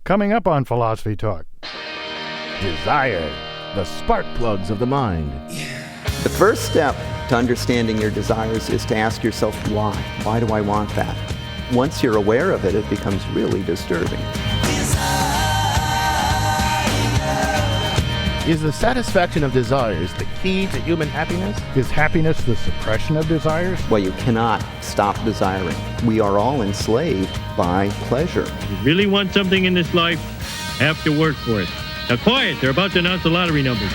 Coming up on Philosophy Talk. Desire, the spark plugs of the mind. The first step to understanding your desires is to ask yourself why. Why do I want that? Once you're aware of it, it becomes really disturbing. Is the satisfaction of desires the key to human happiness? Is happiness the suppression of desires? Well, you cannot stop desiring. We are all enslaved by pleasure. If you really want something in this life, have to work for it. Now quiet, they're about to announce the lottery numbers.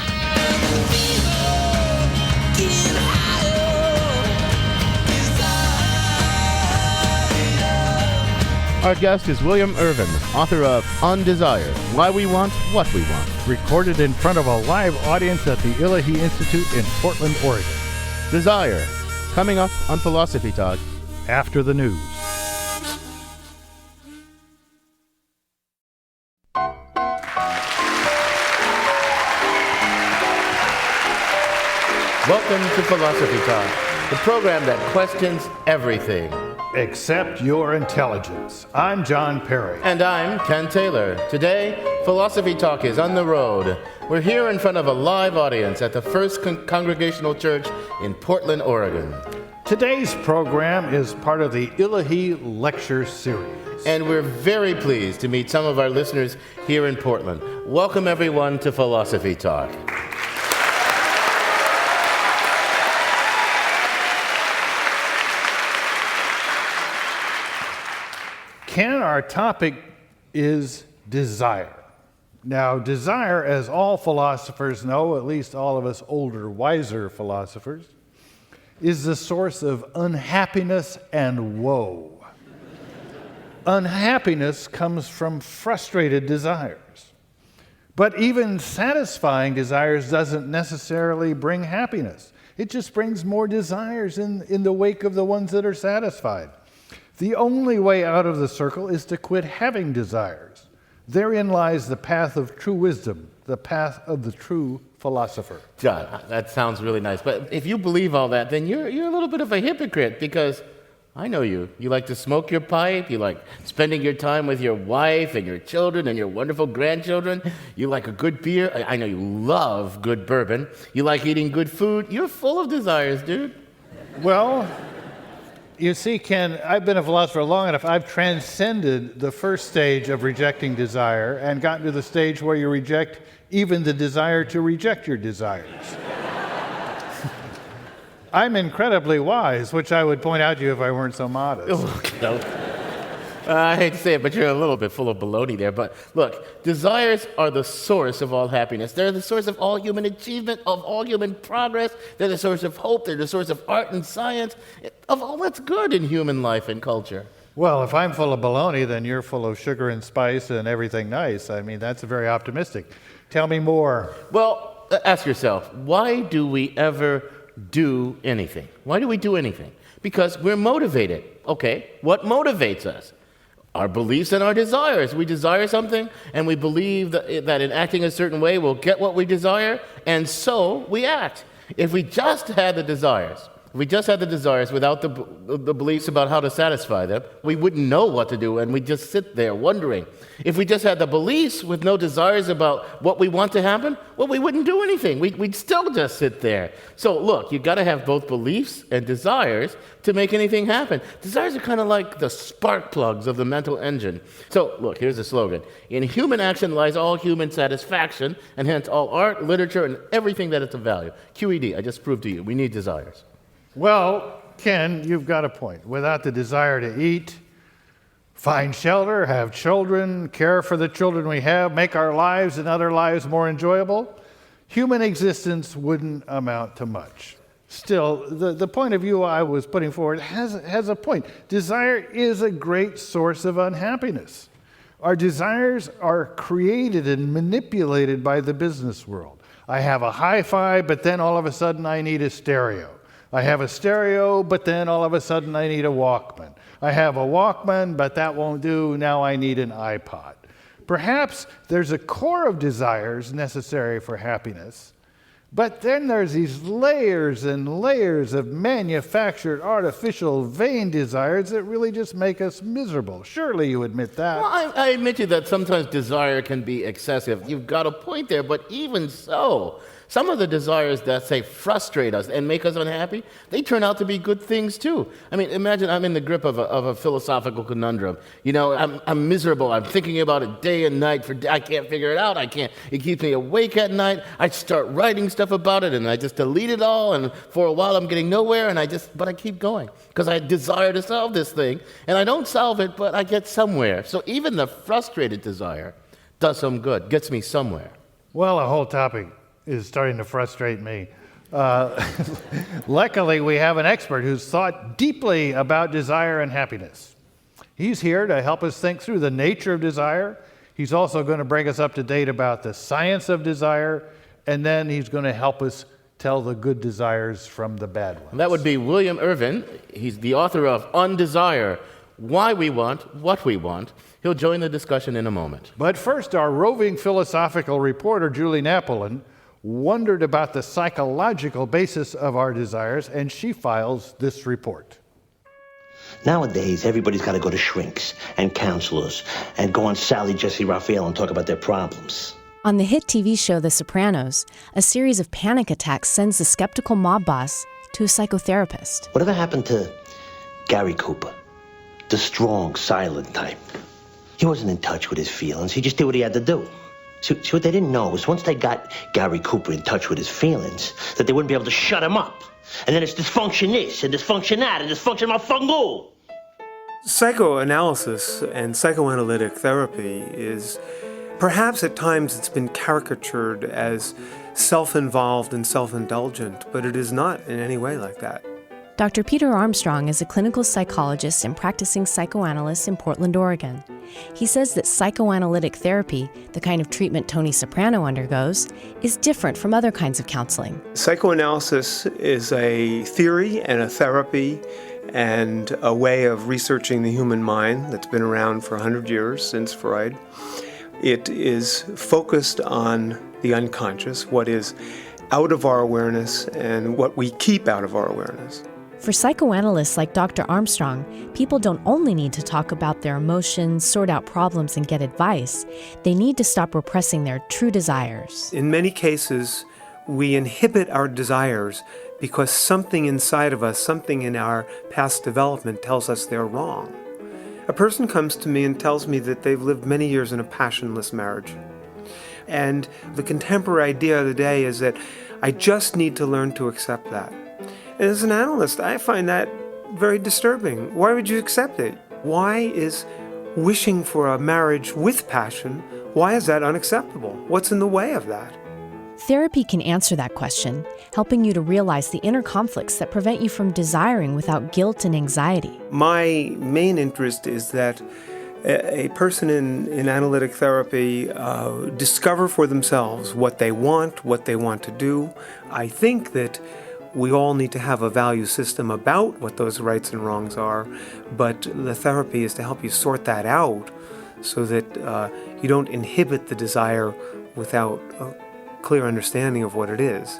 Our guest is William Irvine, author of On Desire, Why We Want What We Want. Recorded in front of a live audience at the Illahee Institute in Portland, Oregon. Desire, coming up on Philosophy Talk. After the news. Welcome to Philosophy Talk, the program that questions everything. Accept your intelligence. I'm John Perry. And I'm Ken Taylor. Today, Philosophy Talk is on the road. We're here in front of a live audience at the First Congregational Church in Portland, Oregon. Today's program is part of the Illahee Lecture Series. And we're very pleased to meet some of our listeners here in Portland. Welcome, everyone, to Philosophy Talk. Ken, our topic is desire. Now, desire, as all philosophers know, at least all of us older, wiser philosophers, is the source of unhappiness and woe. Unhappiness comes from frustrated desires. But even satisfying desires doesn't necessarily bring happiness. It just brings more desires in the wake of the ones that are satisfied. The only way out of the circle is to quit having desires. Therein lies the path of true wisdom, the path of the true philosopher. John, that sounds really nice. But if you believe all that, then you're a little bit of a hypocrite, because I know you. You like to smoke your pipe. You like spending your time with your wife and your children and your wonderful grandchildren. You like a good beer. I know you love good bourbon. You like eating good food. You're full of desires, dude. Well, you see, Ken, I've been a philosopher long enough. I've transcended the first stage of rejecting desire and gotten to the stage where you reject even the desire to reject your desires. I'm incredibly wise, which I would point out to you if I weren't so modest. I hate to say it, but you're a little bit full of baloney there. But look, desires are the source of all happiness. They're the source of all human achievement, of all human progress. They're the source of hope. They're the source of art and science, of all that's good in human life and culture. Well, if I'm full of baloney, then you're full of sugar and spice and everything nice. I mean, that's very optimistic. Tell me more. Well, ask yourself, why do we ever do anything? Why do we do anything? Because we're motivated. Okay, what motivates us? Our beliefs and our desires. We desire something, and we believe that in acting a certain way, we'll get what we desire, and so we act. If we just had the desires, without the beliefs about how to satisfy them, we wouldn't know what to do, and we'd just sit there wondering. If we just had the beliefs with no desires about what we want to happen, well, we wouldn't do anything. We'd still just sit there. So look, you've got to have both beliefs and desires to make anything happen. Desires are kind of like the spark plugs of the mental engine. So look, here's the slogan. In human action lies all human satisfaction, and hence all art, literature, and everything that is of value. QED, I just proved to you, we need desires. Well, Ken, you've got a point. Without the desire to eat, find shelter, have children, care for the children we have, make our lives and other lives more enjoyable, human existence wouldn't amount to much. Still, the point of view I was putting forward has a point. Desire is a great source of unhappiness. Our desires are created and manipulated by the business world. I have a hi-fi, but then all of a sudden I need a stereo. I have a stereo, but then all of a sudden I need a Walkman. I have a Walkman, but that won't do. Now I need an iPod. Perhaps there's a core of desires necessary for happiness, But then there's these layers and layers of manufactured, artificial, vain desires that really just make us miserable. Surely you admit that. Well, I admit to you that sometimes desire can be excessive. You've got a point there, but even so, some of the desires that, say, frustrate us and make us unhappy, they turn out to be good things, too. I mean, imagine I'm in the grip of a philosophical conundrum. You know, I'm miserable. I'm thinking about it day and night. I can't figure it out. It keeps me awake at night. I start writing stuff about it, and I just delete it all, and for a while I'm getting nowhere, but I keep going because I desire to solve this thing, and I don't solve it, but I get somewhere. So even the frustrated desire does some good, gets me somewhere. Well, the whole topic is starting to frustrate me. Luckily, we have an expert who's thought deeply about desire and happiness. He's here to help us think through the nature of desire. He's also going to bring us up to date about the science of desire, and then he's going to help us tell the good desires from the bad ones. That would be William Irvine. He's the author of Undesire, Why We Want, What We Want. He'll join the discussion in a moment. But first, our roving philosophical reporter, Julie Napolin, wondered about the psychological basis of our desires, and she files this report. Nowadays, everybody's got to go to shrinks and counselors and go on Sally Jesse Raphael and talk about their problems. On the hit TV show The Sopranos, a series of panic attacks sends the skeptical mob boss to a psychotherapist. Whatever happened to Gary Cooper, the strong, silent type? He wasn't in touch with his feelings. He just did what he had to do. See, what they didn't know was once they got Gary Cooper in touch with his feelings, that they wouldn't be able to shut him up. And then it's dysfunction this, and dysfunction that, and dysfunction malfungo. Psychoanalysis and psychoanalytic therapy is, perhaps at times it's been caricatured as self-involved and self-indulgent, but it is not in any way like that. Dr. Peter Armstrong is a clinical psychologist and practicing psychoanalyst in Portland, Oregon. He says that psychoanalytic therapy, the kind of treatment Tony Soprano undergoes, is different from other kinds of counseling. Psychoanalysis is a theory and a therapy and a way of researching the human mind that's been around for 100 years, since Freud. It is focused on the unconscious, what is out of our awareness and what we keep out of our awareness. For psychoanalysts like Dr. Armstrong, people don't only need to talk about their emotions, sort out problems, and get advice. They need to stop repressing their true desires. In many cases, we inhibit our desires because something inside of us, something in our past development tells us they're wrong. A person comes to me and tells me that they've lived many years in a passionless marriage. And the contemporary idea of the day is that I just need to learn to accept that. And as an analyst, I find that very disturbing. Why would you accept it? Why is wishing for a marriage with passion, why is that unacceptable? What's in the way of that? Therapy can answer that question, helping you to realize the inner conflicts that prevent you from desiring without guilt and anxiety. My main interest is that a person in analytic therapy discover for themselves what they want to do. I think that we all need to have a value system about what those rights and wrongs are, but the therapy is to help you sort that out so that you don't inhibit the desire without a clear understanding of what it is.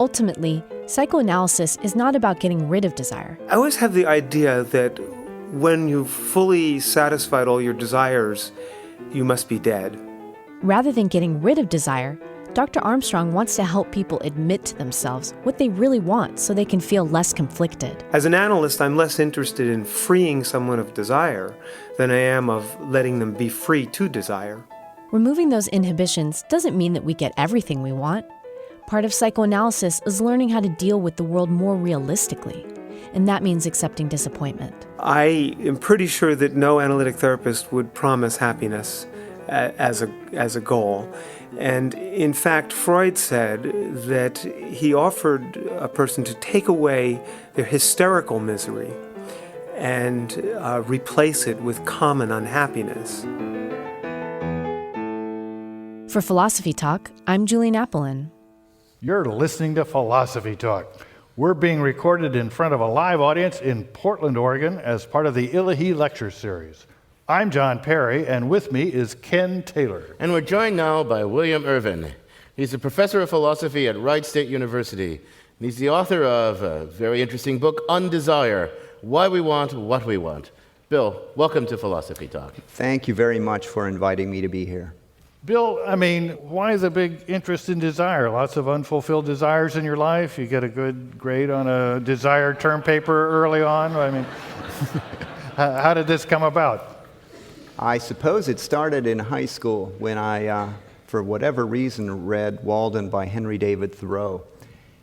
Ultimately, psychoanalysis is not about getting rid of desire. I always have the idea that when you've fully satisfied all your desires, you must be dead. Rather than getting rid of desire, Dr. Armstrong wants to help people admit to themselves what they really want so they can feel less conflicted. As an analyst, I'm less interested in freeing someone of desire than I am of letting them be free to desire. Removing those inhibitions doesn't mean that we get everything we want. Part of psychoanalysis is learning how to deal with the world more realistically, and that means accepting disappointment. I am pretty sure that no analytic therapist would promise happiness as a goal. And in fact, Freud said that he offered a person to take away their hysterical misery and replace it with common unhappiness. For Philosophy Talk, I'm Julie Napolin. You're listening to Philosophy Talk. We're being recorded in front of a live audience in Portland, Oregon, as part of the Illahee Lecture Series. I'm John Perry, and with me is Ken Taylor. And we're joined now by William Irvine. He's a professor of philosophy at Wright State University. And he's the author of a very interesting book, Undesire, Why We Want What We Want. Bill, welcome to Philosophy Talk. Thank you very much for inviting me to be here. Bill, I mean, why the big interest in desire? Lots of unfulfilled desires in your life. You get a good grade on a desire term paper early on. I mean, how did this come about? I suppose it started in high school when I, for whatever reason, read Walden by Henry David Thoreau.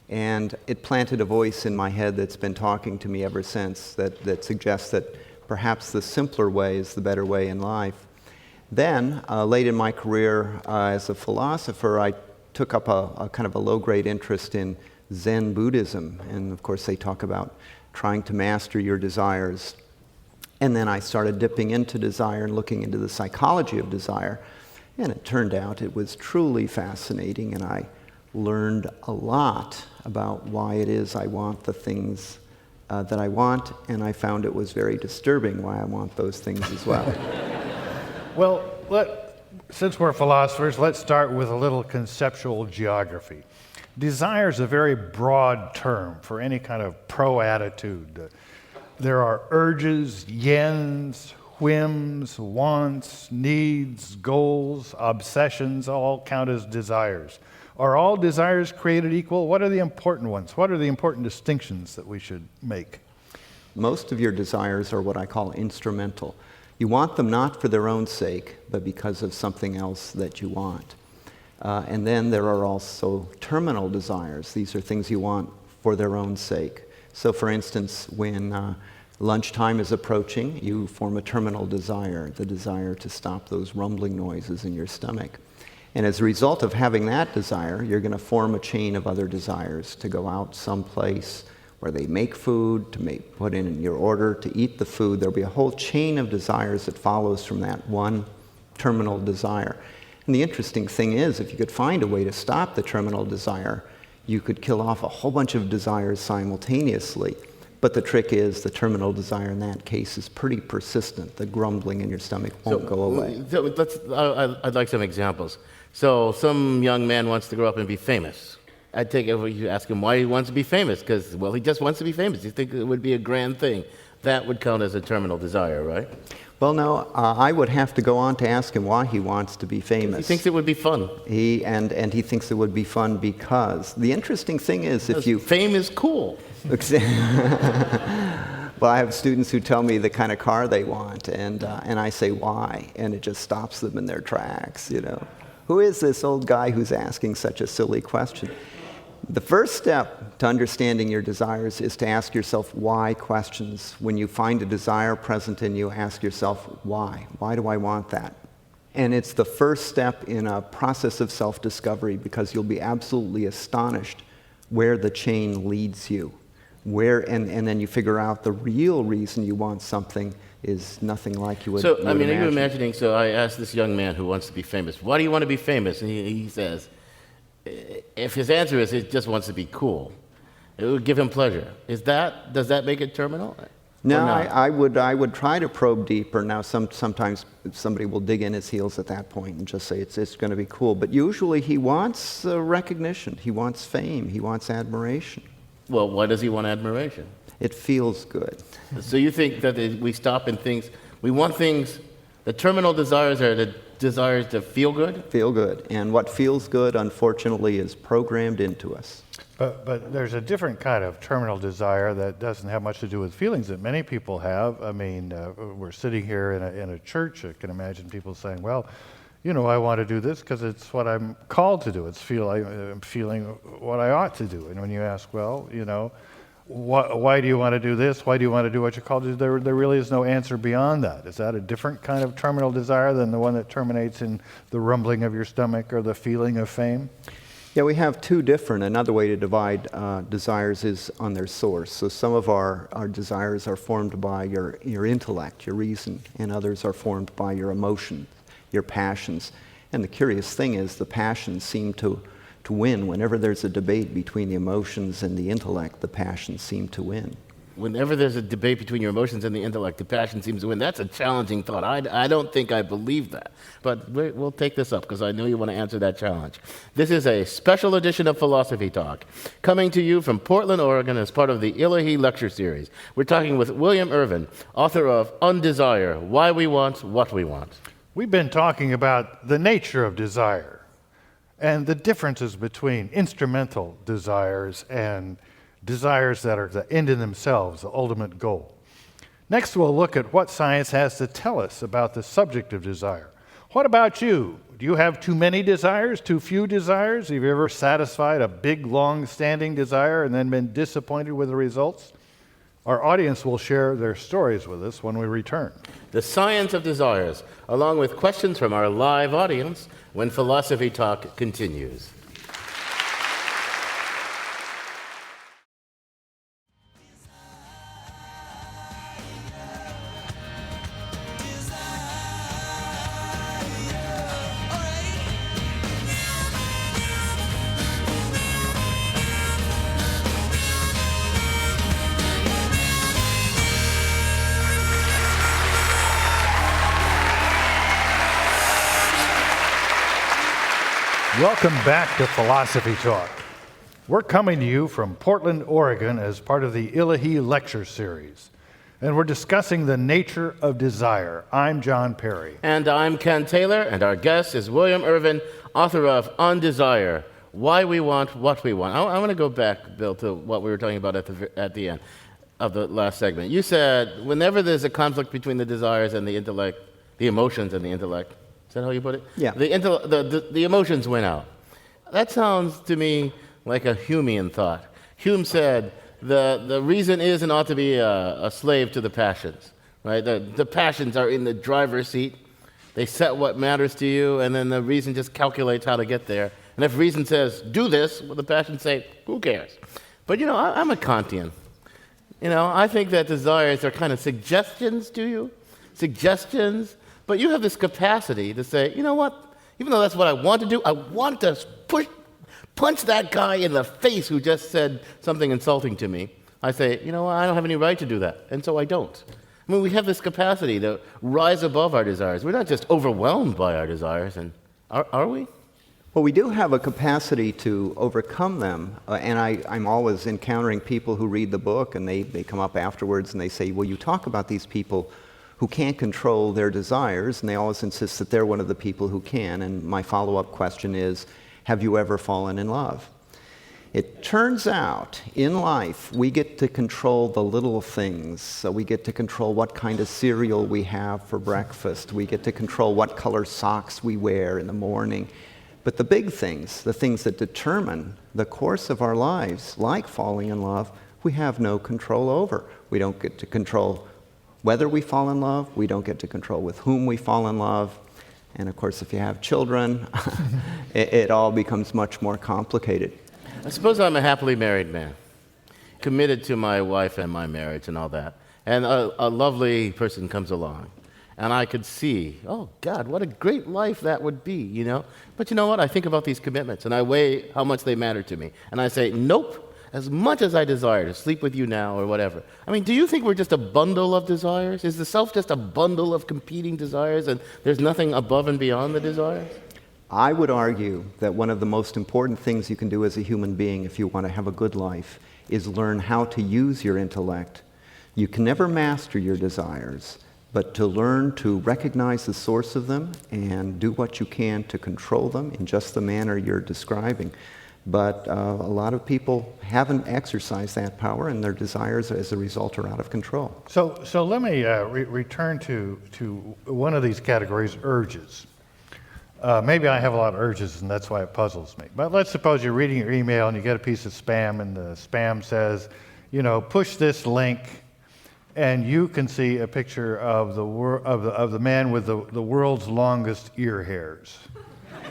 And it planted a voice in my head that's been talking to me ever since that suggests that perhaps the simpler way is the better way in life. Then, late in my career as a philosopher, I took up a kind of a low-grade interest in Zen Buddhism. And of course, they talk about trying to master your desires. And then I started dipping into desire and looking into the psychology of desire. And it turned out it was truly fascinating, and I learned a lot about why it is I want the things that I want, and I found it was very disturbing why I want those things as well. Well, since we're philosophers, let's start with a little conceptual geography. Desire is a very broad term for any kind of pro-attitude. There are urges, yens, whims, wants, needs, goals, obsessions, all count as desires. Are all desires created equal? What are the important ones? What are the important distinctions that we should make? Most of your desires are what I call instrumental. You want them not for their own sake, but because of something else that you want. And then there are also terminal desires. These are things you want for their own sake. So for instance, when lunchtime is approaching, you form a terminal desire, the desire to stop those rumbling noises in your stomach. And as a result of having that desire, you're going to form a chain of other desires to go out someplace where they make food, to put in your order, to eat the food. There'll be a whole chain of desires that follows from that one terminal desire. And the interesting thing is, if you could find a way to stop the terminal desire, you could kill off a whole bunch of desires simultaneously. But the trick is, the terminal desire in that case is pretty persistent. The grumbling in your stomach won't go away. I'd like some examples. So some young man wants to grow up and be famous. I'd take it, you ask him why he wants to be famous, because, well, he just wants to be famous. You think it would be a grand thing. That would count as a terminal desire, right? Well, no, I would have to go on to ask him why he wants to be famous. He thinks it would be fun. He thinks it would be fun because the interesting thing is Fame is cool. Well, I have students who tell me the kind of car they want, and I say why, and it just stops them in their tracks, you know. Who is this old guy who's asking such a silly question? The first step to understanding your desires is to ask yourself why questions. When you find a desire present in you, ask yourself why. Why do I want that? And it's the first step in a process of self-discovery, because you'll be absolutely astonished where the chain leads you. And then you figure out the real reason you want something is nothing like you would imagine. Are you imagining, so I asked this young man who wants to be famous, why do you want to be famous? And he says, if his answer is he just wants to be cool, it would give him pleasure. Does that make it terminal? No, I would try to probe deeper. Now, sometimes somebody will dig in his heels at that point and just say it's going to be cool. But usually he wants recognition. He wants fame. He wants admiration. Well, why does he want admiration? It feels good. So you think that we stop in things, we want things, the terminal desires are the desires to feel good? Feel good. And what feels good, unfortunately, is programmed into us. But there's a different kind of terminal desire that doesn't have much to do with feelings that many people have. I mean, we're sitting here in a church. I can imagine people saying, well, you know, I want to do this because it's what I'm called to do. I'm feeling what I ought to do. And when you ask, well, you know, why do you want to do this? Why do you want to do what you're called to do? There really is no answer beyond that. Is that a different kind of terminal desire than the one that terminates in the rumbling of your stomach or the feeling of fame? Yeah, we have two different. Another way to divide desires is on their source. So some of our desires are formed by your intellect, your reason, and others are formed by your emotion, your passions. And the curious thing is the passions seem to win. Whenever there's a debate between the emotions and the intellect, the passions seem to win. whenever there's a debate between your emotions and the intellect, the passion seems to win. That's a challenging thought. I don't think I believe that. But we'll take this up because I know you want to answer that challenge. This is a special edition of Philosophy Talk, coming to you from Portland, Oregon as part of the Illahee Lecture Series. We're talking with William Irvine, author of Undesire, Why We Want What We Want. We've been talking about the nature of desire and the differences between instrumental desires and desires that are the end in themselves, the ultimate goal. Next, we'll look at what science has to tell us about the subject of desire. What about you? Do you have too many desires, too few desires? Have you ever satisfied a big, long-standing desire and then been disappointed with the results? Our audience will share their stories with us when we return. The Science of Desires, along with questions from our live audience when Philosophy Talk continues. Welcome back to Philosophy Talk. We're coming to you from Portland, Oregon as part of the Illahee Lecture Series. And we're discussing the nature of desire. I'm John Perry. And I'm Ken Taylor, and our guest is William Irvine, author of Undesire, Why We Want What We Want. I want to go back, Bill, to what we were talking about at the end of the last segment. You said whenever there's a conflict between the desires and the intellect, the emotions and the intellect, is that how you put it? Yeah. The emotions win out. That sounds to me like a Humean thought. Hume said the reason is and ought to be a slave to the passions. Right? The passions are in the driver's seat. They set what matters to you, and then the reason just calculates how to get there. And if reason says, do this, well, the passions say, who cares? But, I'm a Kantian. I think that desires are kind of suggestions to you. Suggestions. But you have this capacity to say, you know what? Even though that's what I want to do, I want to punch that guy in the face who just said something insulting to me. I say, you know what? I don't have any right to do that. And so I don't. I mean, we have this capacity to rise above our desires. We're not just overwhelmed by our desires. And are we? Well, we do have a capacity to overcome them, and I'm always encountering people who read the book, and they come up afterwards and they say, well, you talk about these people who can't control their desires, and they always insist that they're one of the people who can, and my follow-up question is, have you ever fallen in love? It turns out, in life, we get to control the little things. So we get to control what kind of cereal we have for breakfast. We get to control what color socks we wear in the morning. But the big things, the things that determine the course of our lives, like falling in love, we have no control over. We don't get to control whether we fall in love. We don't get to control with whom we fall in love. And of course, if you have children, it all becomes much more complicated. I suppose I'm a happily married man, committed to my wife and my marriage and all that. And a lovely person comes along. And I could see, oh, God, what a great life that would be, But you know what? I think about these commitments, and I weigh how much they matter to me. And I say, nope, as much as I desire to sleep with you now or whatever. I mean, do you think we're just a bundle of desires? Is the self just a bundle of competing desires, and there's nothing above and beyond the desires? I would argue that one of the most important things you can do as a human being if you want to have a good life is learn how to use your intellect. You can never master your desires, but to learn to recognize the source of them and do what you can to control them in just the manner you're describing. But a lot of people haven't exercised that power, and their desires as a result are out of control. So let me return to one of these categories, urges. Maybe I have a lot of urges, and that's why it puzzles me. But let's suppose you're reading your email and you get a piece of spam, and the spam says, push this link, and you can see a picture of the man with the world's longest ear hairs.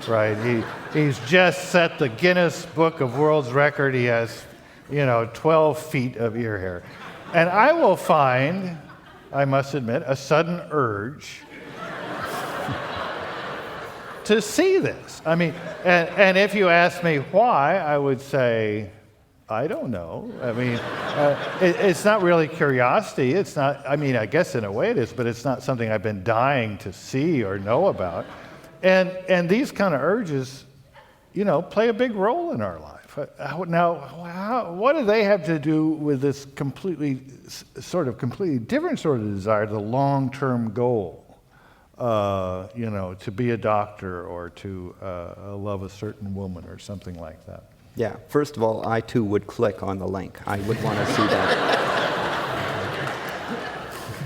Right? He's just set the Guinness Book of World's Record. He has, 12 feet of ear hair. And I will find, I must admit, a sudden urge to see this. I mean, and if you ask me why, I would say, I don't know. I mean, it's not really curiosity. It's not, I mean, I guess in a way it is, but it's not something I've been dying to see or know about. And these kind of urges, play a big role in our life. Now, what do they have to do with this completely different sort of desire, the long-term goal? To be a doctor or to love a certain woman or something like that. Yeah, first of all, I too would click on the link. I would want to see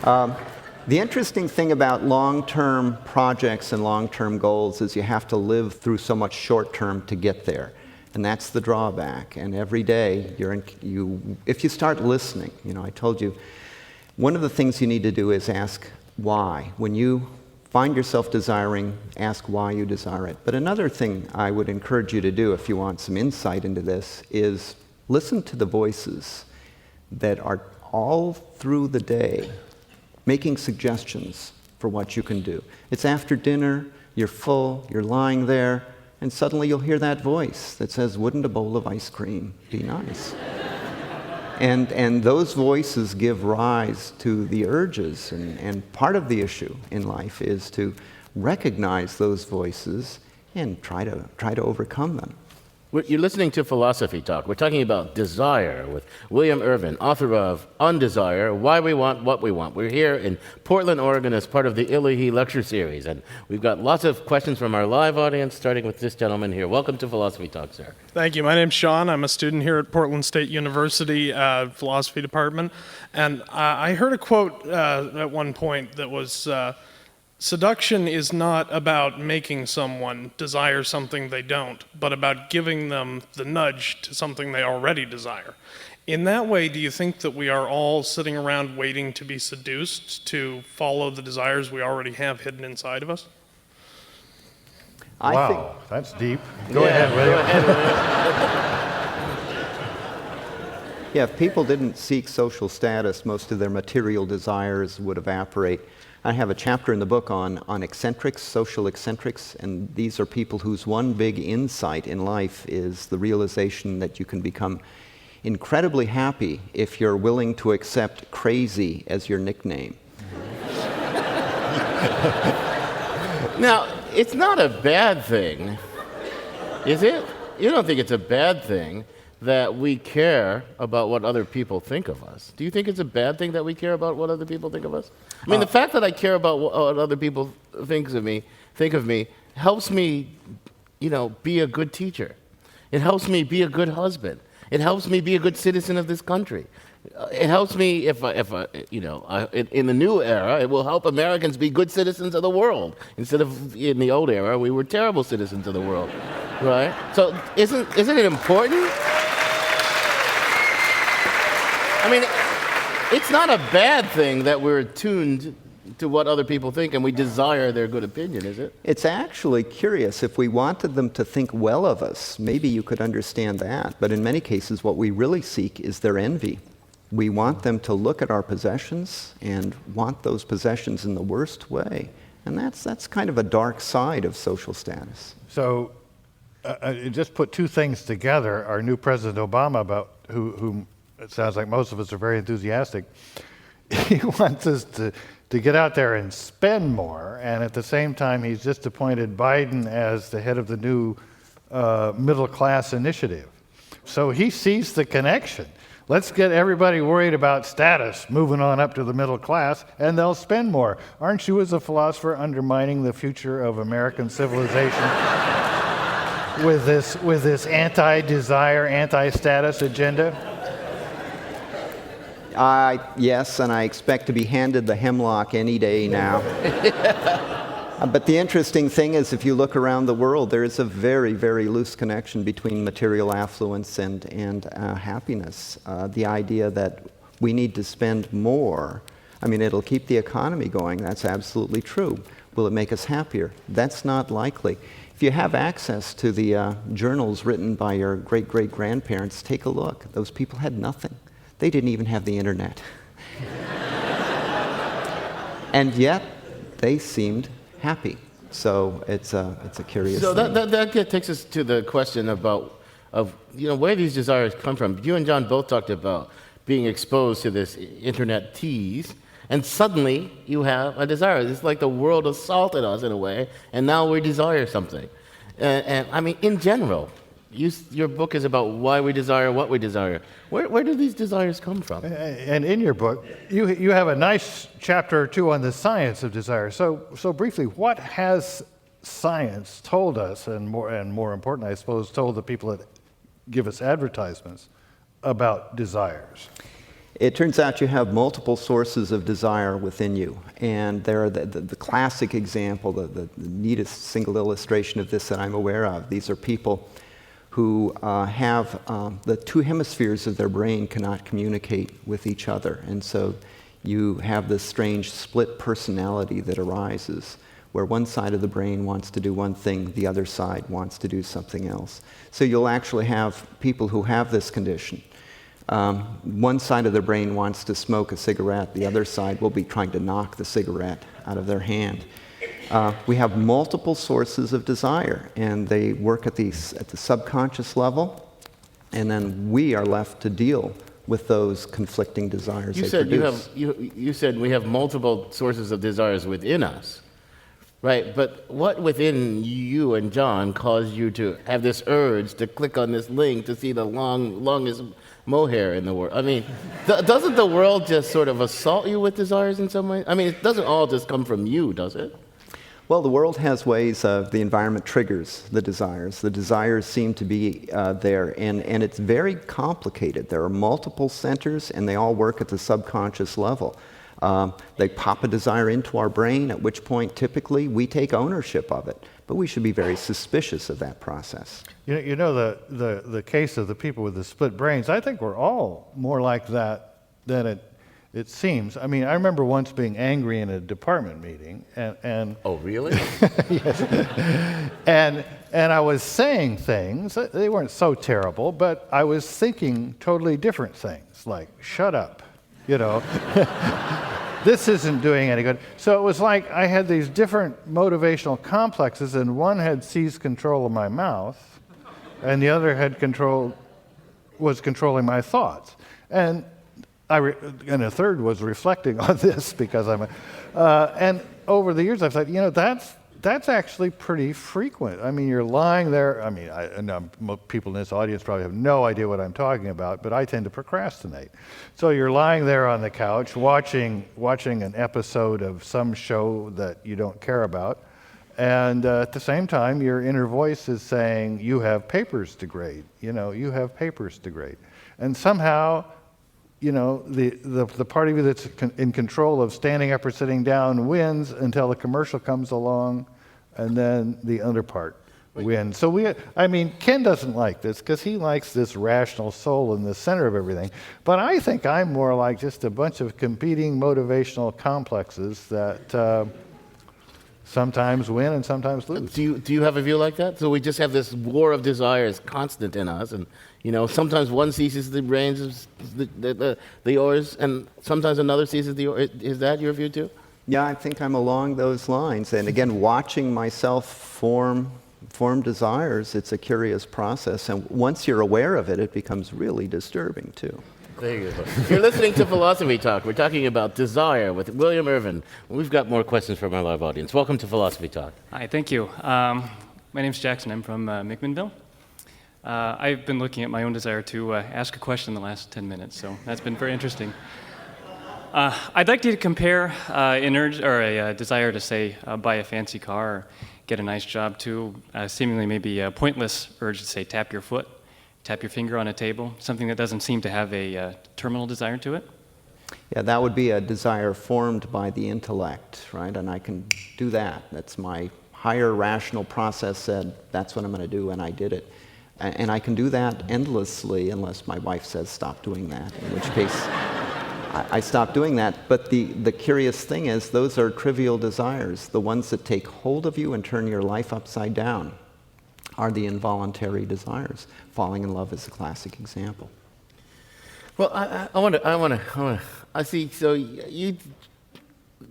that. The interesting thing about long-term projects and long-term goals is you have to live through so much short-term to get there. And that's the drawback. And every day, if you start listening, I told you, one of the things you need to do is ask why. When you find yourself desiring, ask why you desire it. But another thing I would encourage you to do if you want some insight into this is listen to the voices that are all through the day making suggestions for what you can do. It's after dinner, you're full, you're lying there, and suddenly you'll hear that voice that says, "Wouldn't a bowl of ice cream be nice?" And those voices give rise to the urges, and part of the issue in life is to recognize those voices and try to overcome them. You're listening to Philosophy Talk. We're talking about desire with William Irvine, author of Undesire, Why We Want What We Want. We're here in Portland, Oregon as part of the Illahee Lecture Series, and we've got lots of questions from our live audience, starting with this gentleman here. Welcome to Philosophy Talk, sir. Thank you. My name's Sean. I'm a student here at Portland State University Philosophy Department, and I heard a quote at one point that was, seduction is not about making someone desire something they don't, but about giving them the nudge to something they already desire. In that way, do you think that we are all sitting around waiting to be seduced to follow the desires we already have hidden inside of us? Wow, that's deep. Go ahead, William. Yeah, if people didn't seek social status, most of their material desires would evaporate. I have a chapter in the book on eccentrics, social eccentrics, and these are people whose one big insight in life is the realization that you can become incredibly happy if you're willing to accept crazy as your nickname. Now, it's not a bad thing, is it? You don't think it's a bad thing that we care about what other people think of us? Do you think it's a bad thing that we care about what other people think of us? I mean, the fact that I care about what other people think of me, helps me, be a good teacher. It helps me be a good husband. It helps me be a good citizen of this country. It helps me in the new era, it will help Americans be good citizens of the world. Instead of in the old era, we were terrible citizens of the world, right? So isn't it important? I mean, it's not a bad thing that we're attuned to what other people think and we desire their good opinion, is it? It's actually curious. If we wanted them to think well of us, maybe you could understand that. But in many cases, what we really seek is their envy. We want them to look at our possessions and want those possessions in the worst way. And that's kind of a dark side of social status. So just put two things together. Our new President Obama, about whom it sounds like most of us are very enthusiastic, he wants us to get out there and spend more, and at the same time he's just appointed Biden as the head of the new middle class initiative. So he sees the connection. Let's get everybody worried about status, moving on up to the middle class, and they'll spend more. Aren't you, as a philosopher, undermining the future of American civilization with this anti-desire, anti-status agenda? Yes, and I expect to be handed the hemlock any day now. But the interesting thing is, if you look around the world, there is a very, very loose connection between material affluence and happiness. The idea that we need to spend more, I mean, it'll keep the economy going. That's absolutely true. Will it make us happier? That's not likely. If you have access to the journals written by your great-great-grandparents, take a look. Those people had nothing. They didn't even have the internet. And yet, they seemed happy. So it's a curious So thing. that takes us to the question about where these desires come from. You and John both talked about being exposed to this internet tease, and suddenly you have a desire. It's like the world assaulted us in a way, and now we desire something. And I mean, in general, your book is about why we desire what we desire. Where do these desires come from? And in your book, you have a nice chapter or two on the science of desire. So briefly, what has science told us, and more important, I suppose, told the people that give us advertisements about desires? It turns out you have multiple sources of desire within you. And there are the classic example, the neatest single illustration of this that I'm aware of. These are people who have the two hemispheres of their brain cannot communicate with each other. And so you have this strange split personality that arises, where one side of the brain wants to do one thing, the other side wants to do something else. So you'll actually have people who have this condition. One side of their brain wants to smoke a cigarette, the other side will be trying to knock the cigarette out of their hand. We have multiple sources of desire, and they work at the subconscious level, and then we are left to deal with those conflicting desires they produce. You said we have multiple sources of desires within us, right? But what within you and John caused you to have this urge to click on this link to see the longest mohair in the world? I mean, doesn't the world just sort of assault you with desires in some way? I mean, it doesn't all just come from you, does it? Well, the world has ways of the environment triggers the desires. The desires seem to be there, and it's very complicated. There are multiple centers, and they all work at the subconscious level. They pop a desire into our brain, at which point typically we take ownership of it. But we should be very suspicious of that process. You know the case of the people with the split brains, I think we're all more like that than it seems. I mean, I remember once being angry in a department meeting, and Oh, really? yes, and I was saying things, they weren't so terrible, but I was thinking totally different things, like, shut up, this isn't doing any good. So it was like I had these different motivational complexes, and one had seized control of my mouth, and the other was controlling my thoughts. And a third was reflecting on this because and over the years I've thought, that's actually pretty frequent. I mean, you're lying there. I mean, I know people in this audience probably have no idea what I'm talking about, but I tend to procrastinate. So you're lying there on the couch watching an episode of some show that you don't care about, and at the same time, your inner voice is saying, you have papers to grade. You have papers to grade. And somehow, the part of you that's in control of standing up or sitting down wins until the commercial comes along, and then the other part wins. So Ken doesn't like this because he likes this rational soul in the center of everything. But I think I'm more like just a bunch of competing motivational complexes that sometimes win and sometimes lose. Do you have a view like that? So we just have this war of desires constant in us, and sometimes one seizes the brains of the yours, and sometimes another seizes the yours. Is that your view too? Yeah, I think I'm along those lines. And again, watching myself form desires, it's a curious process. And once you're aware of it, it becomes really disturbing too. There you go. You're listening to Philosophy Talk. We're talking about desire with William Irvine. We've got more questions from our live audience. Welcome to Philosophy Talk. Hi, thank you. My name's Jackson. I'm from McMinnville. I've been looking at my own desire to ask a question in the last 10 minutes, so that's been very interesting. I'd like to compare an urge or a desire to, say, buy a fancy car or get a nice job to seemingly maybe a pointless urge to, say, tap your foot, tap your finger on a table, something that doesn't seem to have a terminal desire to it. Yeah, that would be a desire formed by the intellect, right? And I can do that. That's my higher rational process said, that's what I'm going to do, and I did it. And I can do that endlessly unless my wife says stop doing that, in which case I stop doing that. But the curious thing is those are trivial desires. The ones that take hold of you and turn your life upside down are the involuntary desires. Falling in love is a classic example. Well, I see, so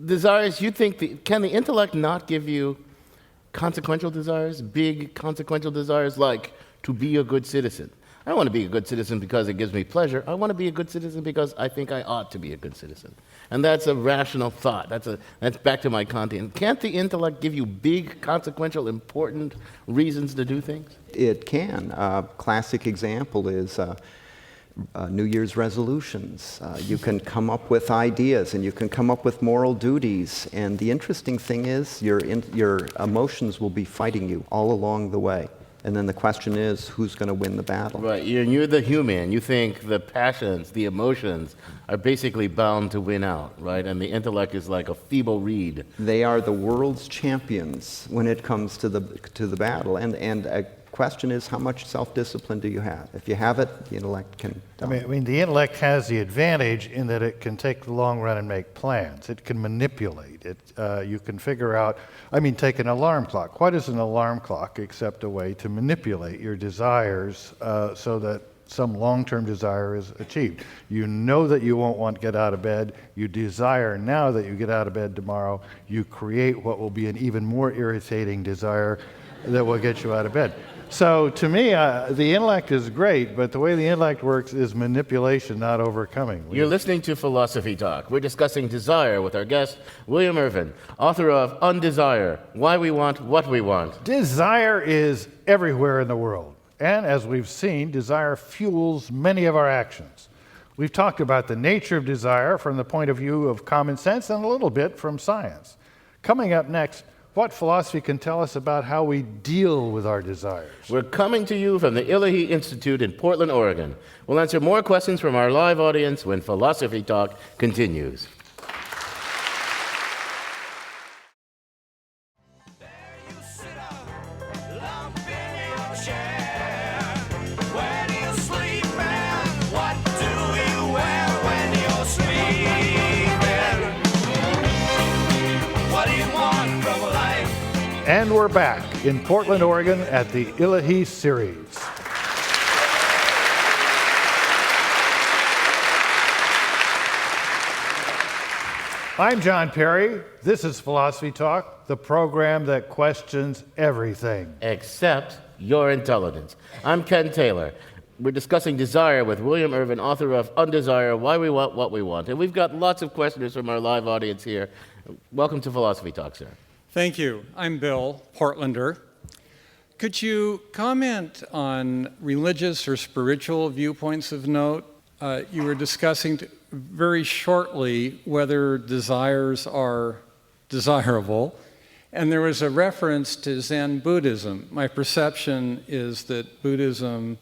desires, you think, can the intellect not give you consequential desires, big consequential desires like to be a good citizen. I don't want to be a good citizen because it gives me pleasure. I want to be a good citizen because I think I ought to be a good citizen. And that's a rational thought. That's back to my Kantian. Can't the intellect give you big, consequential, important reasons to do things? It can. Classic example is New Year's resolutions. You can come up with ideas and you can come up with moral duties. And the interesting thing is your emotions will be fighting you all along the way. And then the question is, who's going to win the battle? Right, and you're the human. You think the passions, the emotions are basically bound to win out, right? And the intellect is like a feeble reed. They are the world's champions when it comes to the battle. And a question is, how much self-discipline do you have? If you have it, the intellect can dominate. I mean, the intellect has the advantage in that it can take the long run and make plans. It can manipulate it. You can figure out, take an alarm clock. What is an alarm clock except a way to manipulate your desires so that some long-term desire is achieved? You know that you won't want to get out of bed. You desire now that you get out of bed tomorrow. You create what will be an even more irritating desire that will get you out of bed. So to me, the intellect is great, but the way the intellect works is manipulation, not overcoming. You're listening to Philosophy Talk. We're discussing desire with our guest, William Irvine, author of Undesire, Why We Want What We Want. Desire is everywhere in the world. And as we've seen, desire fuels many of our actions. We've talked about the nature of desire from the point of view of common sense and a little bit from science. Coming up next, what philosophy can tell us about how we deal with our desires. We're coming to you from the Illahee Institute in Portland, Oregon. We'll answer more questions from our live audience when Philosophy Talk continues. And we're back in Portland, Oregon at the Illahee Series. I'm John Perry. This is Philosophy Talk, the program that questions everything. Except your intelligence. I'm Ken Taylor. We're discussing desire with William Irvine, author of Undesire, Why We Want What We Want. And we've got lots of questioners from our live audience here. Welcome to Philosophy Talk, sir. Thank you. I'm Bill, Portlander. Could you comment on religious or spiritual viewpoints of note? You were discussing very shortly whether desires are desirable, and there was a reference to Zen Buddhism. My perception is that Buddhism,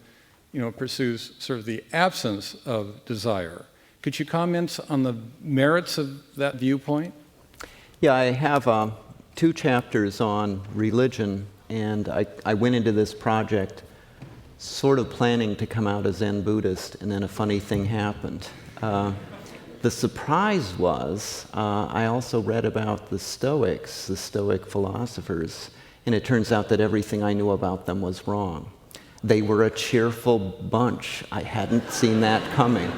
pursues sort of the absence of desire. Could you comment on the merits of that viewpoint? Yeah, I have 2 chapters on religion, and I went into this project sort of planning to come out a Zen Buddhist, and then a funny thing happened. The surprise was I also read about the Stoics, the Stoic philosophers, and it turns out that everything I knew about them was wrong. They were a cheerful bunch. I hadn't seen that coming.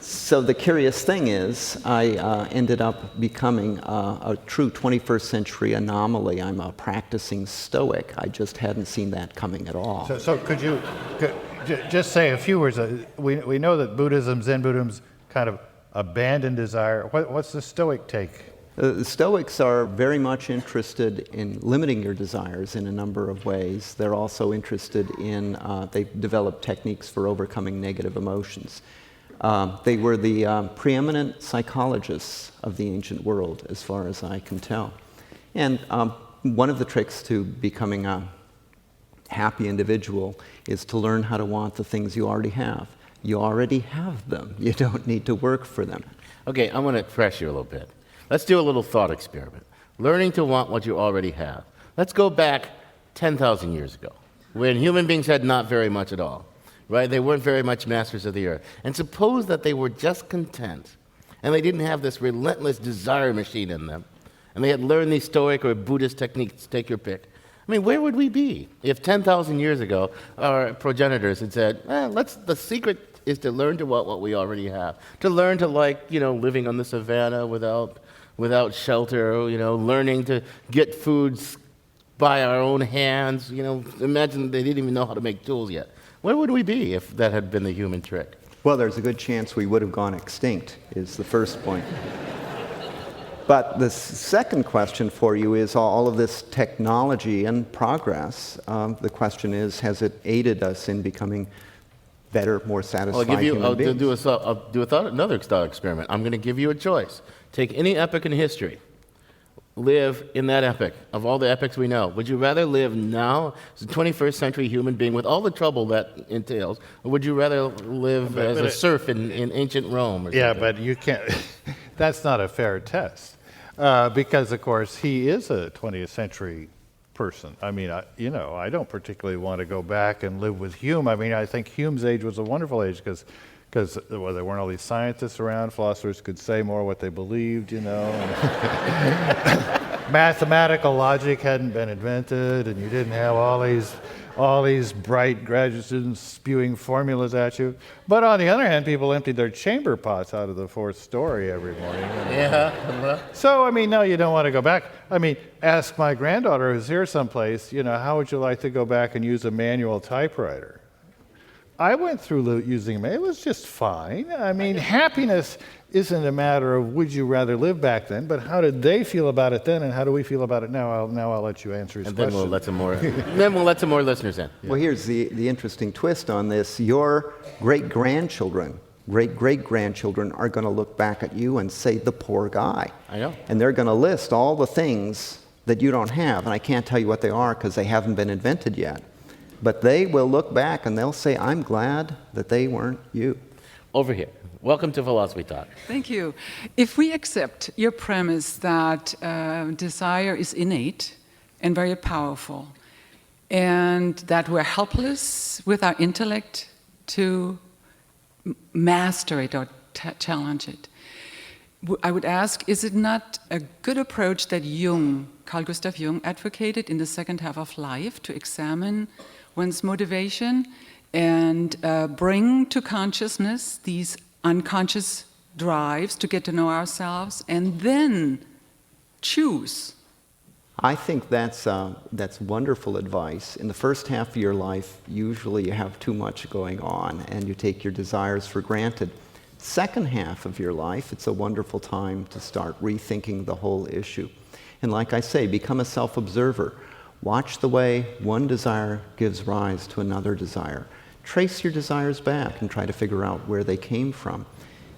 So the curious thing is, I ended up becoming a true 21st century anomaly. I'm a practicing Stoic. I just hadn't seen that coming at all. So could you just say a few words? We know that Buddhism, Zen Buddhism, kind of abandoned desire. What's the Stoic take? The Stoics are very much interested in limiting your desires in a number of ways. They're also interested in, they develop techniques for overcoming negative emotions. They were the preeminent psychologists of the ancient world, as far as I can tell. And one of the tricks to becoming a happy individual is to learn how to want the things you already have. You already have them. You don't need to work for them. Okay, I'm going to press you a little bit. Let's do a little thought experiment. Learning to want what you already have. Let's go back 10,000 years ago, when human beings had not very much at all. Right? They weren't very much masters of the earth. And suppose that they were just content, and they didn't have this relentless desire machine in them, and they had learned these Stoic or Buddhist techniques, take your pick. I mean, where would we be if 10,000 years ago our progenitors had said, the secret is to learn to want what we already have, to learn to living on the savannah without shelter, learning to get food by our own hands. You know, imagine they didn't even know how to make tools yet. Where would we be if that had been the human trick? Well, there's a good chance we would have gone extinct, is the first point. But the second question for you is all of this technology and progress. The question is, has it aided us in becoming better, more satisfied human beings? I'll do another thought experiment. I'm going to give you a choice. Take any epoch in history. Live in that epoch. Of all the epochs we know, would you rather live now as a 21st century human being with all the trouble that entails, or would you rather live as a serf in ancient Rome? Or yeah, something? but you can't. That's not a fair test, because of course he is a 20th century person. I mean, I don't particularly want to go back and live with Hume. I mean, I think Hume's age was a wonderful age because there weren't all these scientists around. Philosophers could say more what they believed, Mathematical logic hadn't been invented, and you didn't have all these bright graduate students spewing formulas at you. But on the other hand, people emptied their chamber pots out of the 4th story every morning. Yeah. So, I mean, no, you don't want to go back. I mean, ask my granddaughter who's here someplace, how would you like to go back and use a manual typewriter? I went through using it. It was just fine. I mean, happiness isn't a matter of would you rather live back then, but how did they feel about it then, and how do we feel about it now? I'll let you answer his question. Then we'll let some more listeners in. Well, here's the interesting twist on this. Your great-grandchildren are going to look back at you and say, the poor guy. I know. And they're going to list all the things that you don't have, and I can't tell you what they are because they haven't been invented yet. But they will look back and they'll say, I'm glad that they weren't you. Over here. Welcome to Philosophy Talk. Thank you. If we accept your premise that desire is innate and very powerful, and that we're helpless with our intellect to master it or challenge it, I would ask, is it not a good approach that Carl Gustav Jung, advocated in the second half of life to examine one's motivation and bring to consciousness these unconscious drives to get to know ourselves and then choose? I think that's wonderful advice. In the first half of your life, usually you have too much going on and you take your desires for granted. Second half of your life, it's a wonderful time to start rethinking the whole issue. And like I say, become a self-observer. Watch the way one desire gives rise to another desire. Trace your desires back and try to figure out where they came from.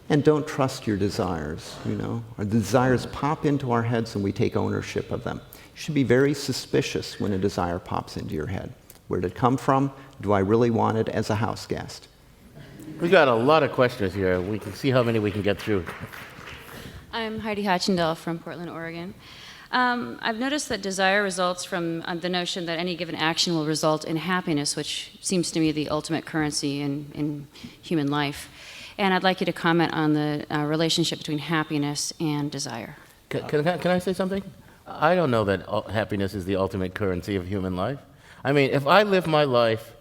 And don't trust your desires, Our desires pop into our heads and we take ownership of them. You should be very suspicious when a desire pops into your head. Where did it come from? Do I really want it as a house guest? We got a lot of questions here. We can see how many we can get through. I'm Heidi Hatchendell from Portland, Oregon. I've noticed that desire results from the notion that any given action will result in happiness, which seems to me the ultimate currency in human life. And I'd like you to comment on the relationship between happiness and desire. Can I say something? I don't know that happiness is the ultimate currency of human life. I mean, if I live my life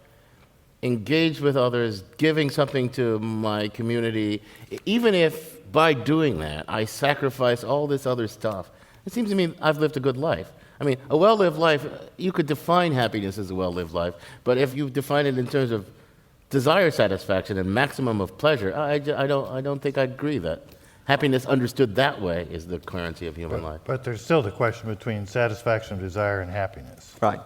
engaged with others, giving something to my community, even if by doing that I sacrifice all this other stuff, it seems to me I've lived a good life. I mean, a well-lived life, you could define happiness as a well-lived life, but if you define it in terms of desire satisfaction and maximum of pleasure, I don't think I'd agree that happiness understood that way is the currency of human life. But there's still the question between satisfaction of desire and happiness. Right.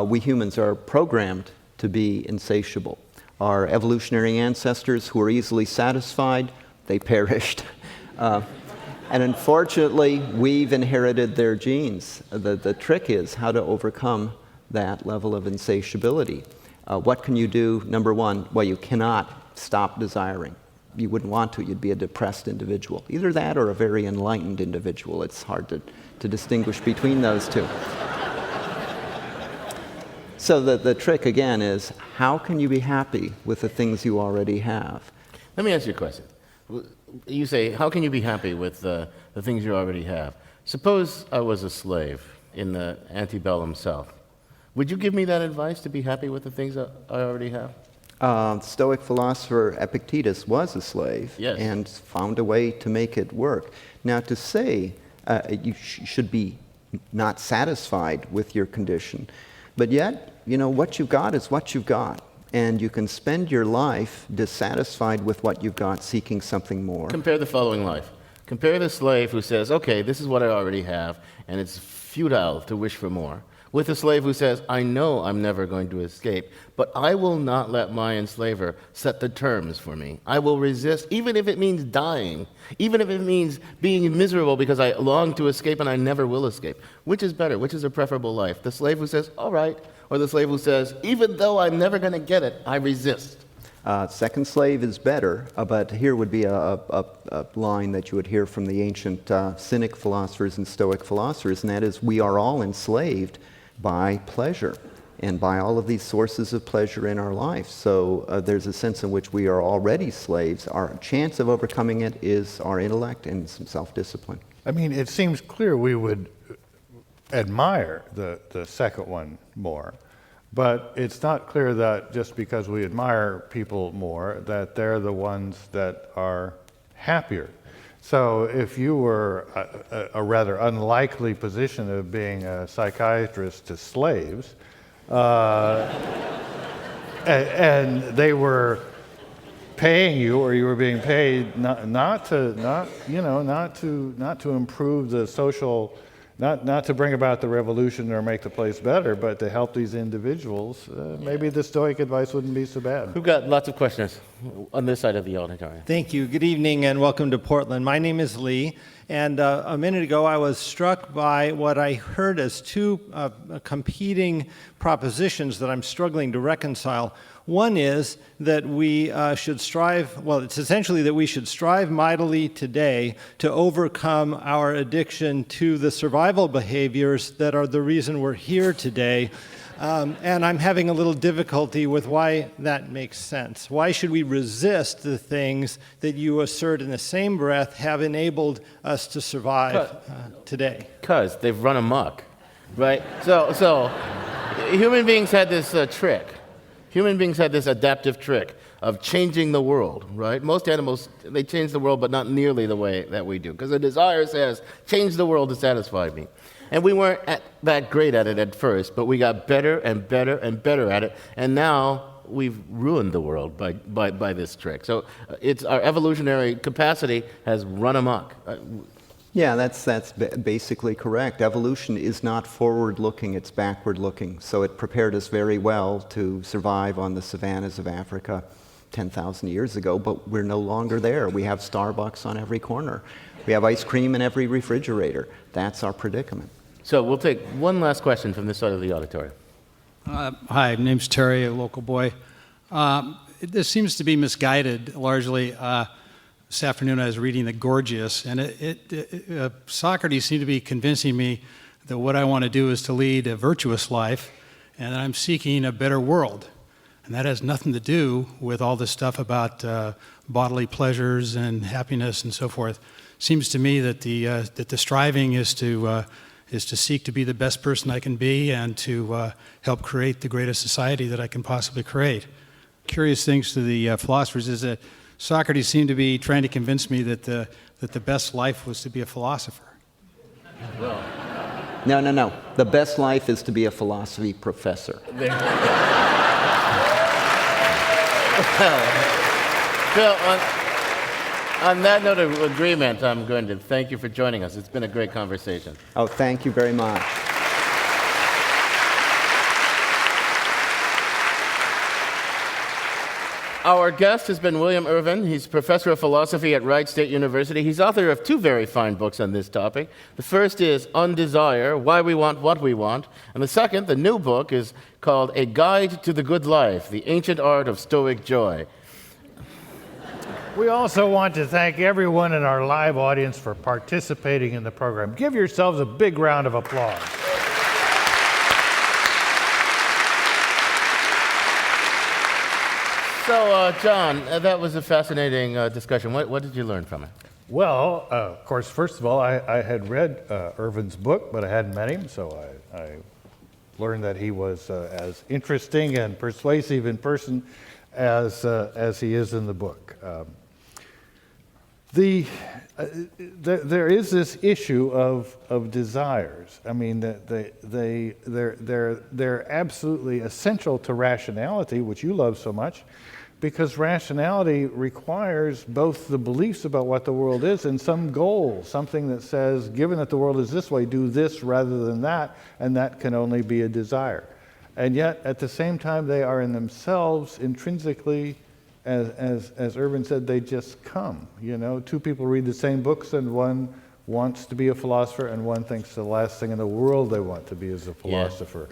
We humans are programmed to be insatiable. Our evolutionary ancestors who were easily satisfied, they perished. And unfortunately, we've inherited their genes. The trick is how to overcome that level of insatiability. What can you do? Number one, well, you cannot stop desiring. You wouldn't want to. You'd be a depressed individual. Either that or a very enlightened individual. It's hard to distinguish between those two. So the trick, again, is how can you be happy with the things you already have? Let me ask you a question. You say, how can you be happy with the things you already have? Suppose I was a slave in the antebellum South. Would you give me that advice to be happy with the things I already have? Stoic philosopher Epictetus was a slave and found a way to make it work. Now, to say you should be not satisfied with your condition. But yet, what you've got is what you've got. And you can spend your life dissatisfied with what you've got, seeking something more. Compare the following life. Compare the slave who says, okay, this is what I already have, and it's futile to wish for more, with the slave who says, I know I'm never going to escape, but I will not let my enslaver set the terms for me. I will resist, even if it means dying, even if it means being miserable because I long to escape and I never will escape. Which is better? Which is a preferable life? The slave who says, all right, or the slave who says, even though I'm never going to get it, I resist? Second slave is better, but here would be a line that you would hear from the ancient Cynic philosophers and Stoic philosophers, and that is, we are all enslaved by pleasure and by all of these sources of pleasure in our life. So there's a sense in which we are already slaves. Our chance of overcoming it is our intellect and some self-discipline. I mean, it seems clear we would admire the second one more. But it's not clear that just because we admire people more, that they're the ones that are happier. So if you were a rather unlikely position of being a psychiatrist to slaves, and they were paying you, or you were being paid not to improve the social. Not to bring about the revolution or make the place better, but to help these individuals, maybe the Stoic advice wouldn't be so bad. We've got lots of questions on this side of the auditorium. Thank you. Good evening and welcome to Portland. My name is Lee, and a minute ago I was struck by what I heard as two competing propositions that I'm struggling to reconcile. One is that we should strive, well, it's essentially that we should strive mightily today to overcome our addiction to the survival behaviors that are the reason we're here today. And I'm having a little difficulty with why that makes sense. Why should we resist the things that you assert in the same breath have enabled us to survive today? Because they've run amok, right? So human beings had this trick. Human beings had this adaptive trick of changing the world, right? Most animals, they change the world, but not nearly the way that we do, because the desire says, change the world to satisfy me. And we weren't that great at it at first, but we got better and better and better at it, and now we've ruined the world by this trick. So it's our evolutionary capacity has run amok. Yeah, that's basically correct. Evolution is not forward-looking, it's backward-looking. So it prepared us very well to survive on the savannas of Africa 10,000 years ago, but we're no longer there. We have Starbucks on every corner. We have ice cream in every refrigerator. That's our predicament. So we'll take one last question from this side of the auditorium. Hi, my name's Terry, a local boy. This seems to be misguided largely. This afternoon I was reading the Gorgias, and Socrates seemed to be convincing me that what I want to do is to lead a virtuous life, and that I'm seeking a better world. And that has nothing to do with all this stuff about bodily pleasures and happiness and so forth. Seems to me that the striving is to seek to be the best person I can be and to help create the greatest society that I can possibly create. Curious things to the philosophers is that Socrates seemed to be trying to convince me that the best life was to be a philosopher. Well, No. The best life is to be a philosophy professor. Bill, on that note of agreement, I'm going to thank you for joining us. It's been a great conversation. Oh, thank you very much. Our guest has been William Irvine. He's professor of philosophy at Wright State University. He's author of two very fine books on this topic. The first is On Desire, Why We Want What We Want. And the second, the new book, is called A Guide to the Good Life, The Ancient Art of Stoic Joy. We also want to thank everyone in our live audience for participating in the program. Give yourselves a big round of applause. So, John, that was a fascinating discussion. What did you learn from it? Well, of course, first of all, I had read Irvine's book, but I hadn't met him, so I learned that he was as interesting and persuasive in person as he is in the book. There is this issue of desires. I mean, they're absolutely essential to rationality, which you love so much, because rationality requires both the beliefs about what the world is and some goal, something that says, given that the world is this way, do this rather than that, and that can only be a desire. And yet, at the same time, they are in themselves intrinsically, as Irvine said, they just come. You know, two people read the same books, and one wants to be a philosopher, and one thinks the last thing in the world they want to be is a philosopher.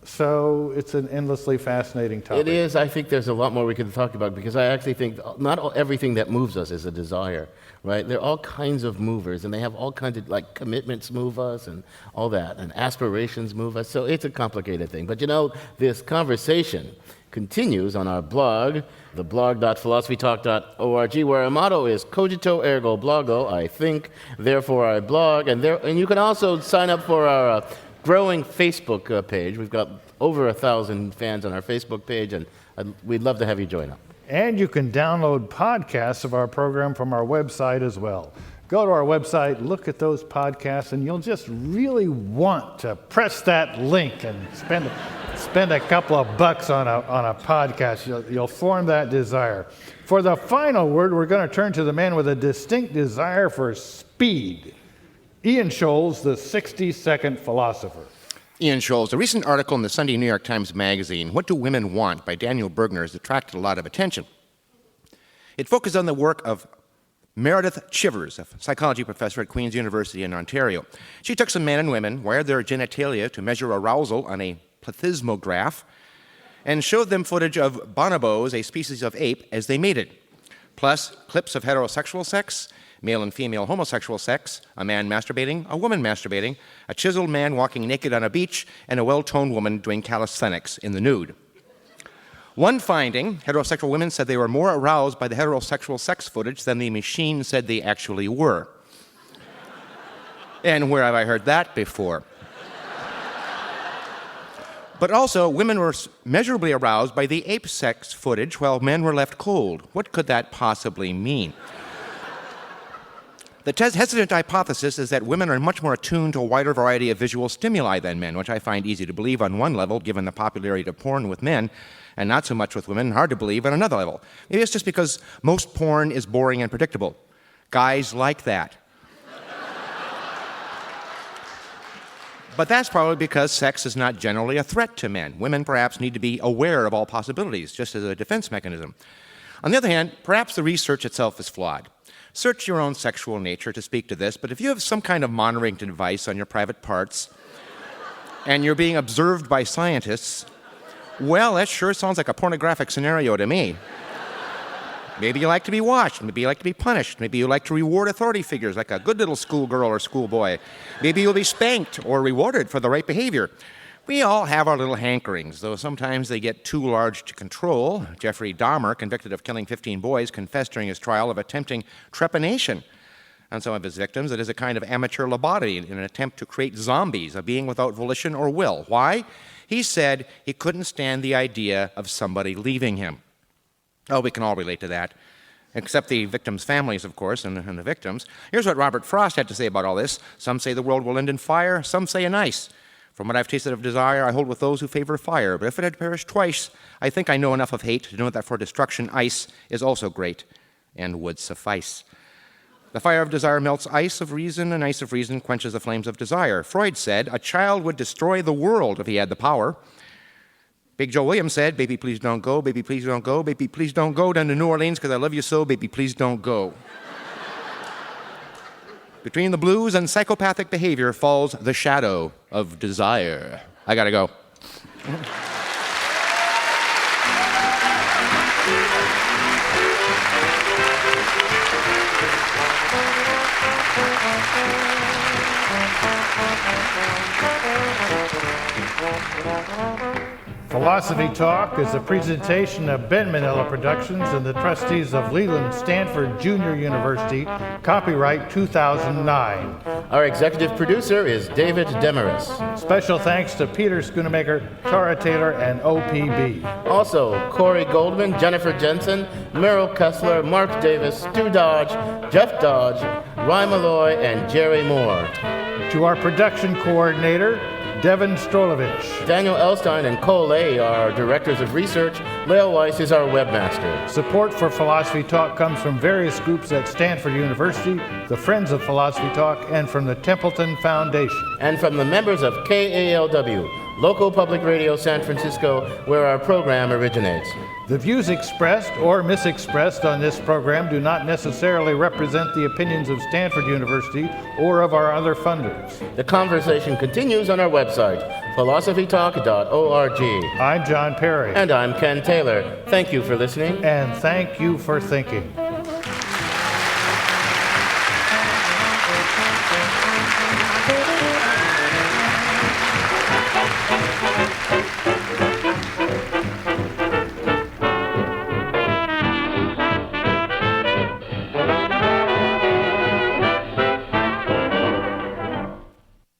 So it's an endlessly fascinating topic. It is. I think there's a lot more we could talk about, because I actually think not everything that moves us is a desire, right? There are all kinds of movers, and they have all kinds of, like, commitments move us and all that, and aspirations move us. So it's a complicated thing. But you know, this conversation continues on our blog, the blog.philosophytalk.org, where our motto is cogito ergo blogo, I think, therefore I blog. And you can also sign up for our growing Facebook page. We've got over 1,000 fans on our Facebook page, and we'd love to have you join up. And you can download podcasts of our program from our website as well. Go to our website, look at those podcasts, and you'll just really want to press that link and spend a couple of bucks on a podcast. You'll form that desire. For the final word, we're going to turn to the man with a distinct desire for speed. Ian Scholes, the 60-second philosopher. Ian Scholes, a recent article in the Sunday New York Times Magazine, What Do Women Want, by Daniel Bergner, has attracted a lot of attention. It focuses on the work of Meredith Chivers, a psychology professor at Queen's University in Ontario. She took some men and women, wired their genitalia to measure arousal on a plethysmograph, and showed them footage of bonobos, a species of ape, as they mated, plus clips of heterosexual sex, male and female homosexual sex, a man masturbating, a woman masturbating, a chiseled man walking naked on a beach, and a well-toned woman doing calisthenics in the nude. One finding, heterosexual women said they were more aroused by the heterosexual sex footage than the machine said they actually were. And where have I heard that before? But also, women were measurably aroused by the ape sex footage while men were left cold. What could that possibly mean? The hesitant hypothesis is that women are much more attuned to a wider variety of visual stimuli than men, which I find easy to believe on one level, given the popularity of porn with men, and not so much with women, hard to believe on another level. Maybe it's just because most porn is boring and predictable. Guys like that. But that's probably because sex is not generally a threat to men. Women perhaps need to be aware of all possibilities, just as a defense mechanism. On the other hand, perhaps the research itself is flawed. Search your own sexual nature to speak to this, but if you have some kind of monitoring device on your private parts, and you're being observed by scientists, well, that sure sounds like a pornographic scenario to me. Maybe you like to be watched. Maybe you like to be punished. Maybe you like to reward authority figures like a good little schoolgirl or schoolboy. Maybe you'll be spanked or rewarded for the right behavior. We all have our little hankerings, though sometimes they get too large to control. Jeffrey Dahmer, convicted of killing 15 boys, confessed during his trial of attempting trepanation on some of his victims. It is a kind of amateur lobotomy in an attempt to create zombies, a being without volition or will. Why? He said he couldn't stand the idea of somebody leaving him. Oh, we can all relate to that, except the victims' families, of course, and the victims. Here's what Robert Frost had to say about all this. Some say the world will end in fire, some say in ice. From what I've tasted of desire, I hold with those who favor fire. But if it had perished twice, I think I know enough of hate to know that for destruction, ice is also great and would suffice. The fire of desire melts ice of reason, and ice of reason quenches the flames of desire. Freud said a child would destroy the world if he had the power. Big Joe Williams said, baby, please don't go, baby, please don't go, baby, please don't go down to New Orleans because I love you so, baby, please don't go. Between the blues and psychopathic behavior falls the shadow of desire. I gotta go. Philosophy Talk is a presentation of Ben Manila Productions and the trustees of Leland Stanford Junior University, copyright 2009. Our executive producer is David Demarest. Special thanks to Peter Schoonemaker, Tara Taylor, and OPB. Also, Corey Goldman, Jennifer Jensen, Merrill Kessler, Mark Davis, Stu Dodge, Jeff Dodge, Rye Malloy, and Jerry Moore. To our production coordinator, Devin Strolovich. Daniel Elstein and Cole Lay are our directors of research. Leo Weiss is our webmaster. Support for Philosophy Talk comes from various groups at Stanford University, the Friends of Philosophy Talk, and from the Templeton Foundation. And from the members of KALW, local public radio San Francisco, where our program originates. The views expressed or misexpressed on this program do not necessarily represent the opinions of Stanford University or of our other funders. The conversation continues on our website, philosophytalk.org. I'm John Perry. And I'm Ken Taylor. Thank you for listening. And thank you for thinking. Thank you.